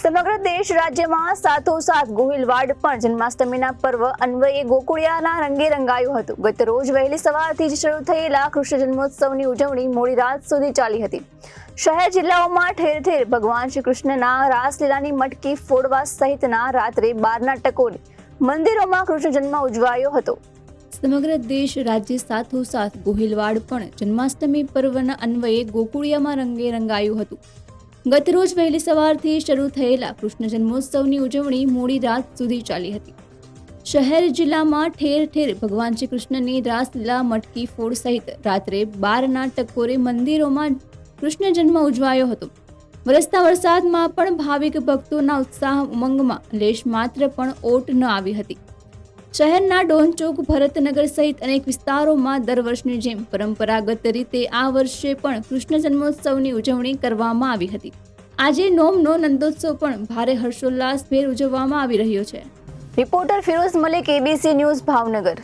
સમગ્ર દેશ રાજ્યમાં સાથોસાથ ગોહિલવાડ પણ જન્માષ્ટમીના પર્વ અન્વયે ગોકુળિયાના રંગે રંગાયું હતું. ગત રોજ વહેલી સવારથી જ શરૂ થયેલા કૃષ્ણ જન્મોત્સવની ઉજવણી મોડી રાત સુધી ચાલી હતી. શહેર જિલ્લાઓમાં ઠેર ઠેર ભગવાન શ્રી કૃષ્ણના રાસલીલાની મટકી ફોડવા સહિતના રાત્રે 12ના ટકોરે મંદિરોમાં કૃષ્ણ જન્મ ઉજવાયો હતો. સમગ્ર દેશ રાજ્ય સાથોસાથ ગોહિલવાડ પણ જન્માષ્ટમી પર્વના અન્વયે ગોકુળિયામાં રંગે રંગાયું હતું. ગત રોજ વહેલી સવારથી શરૂ થયેલા કૃષ્ણ જન્મોત્સવની ઉજવણી મોડી રાત સુધી ચાલી હતી. શહેર જિલ્લામાં ઠેર ઠેર ભગવાન શ્રી કૃષ્ણની રાસલીલા મટકી ફોડ સહિત રાત્રે 12ના ટકોરે મંદિરોમાં કૃષ્ણ જન્મ ઉજવાયો હતો. વરસતા વરસાદમાં પણ ભાવિક ભક્તોના ઉત્સાહ ઉમંગમાં લેશ માત્ર પણ ઓટ ન આવી હતી. શહેરના ડોન ચોક, ભરતનગર સહિત અનેક વિસ્તારોમાં દર વર્ષની જેમ પરંપરાગત રીતે આ વર્ષે પણ કૃષ્ણ જન્મોત્સવની ઉજવણી કરવામાં આવી હતી. આજે નોમનો નંદોત્સવ પણ ભારે હર્ષોલ્લાસભેર ઉજવવામાં આવી રહ્યો છે. Reporter Firoz Malik, ABC news, Bhavnagar.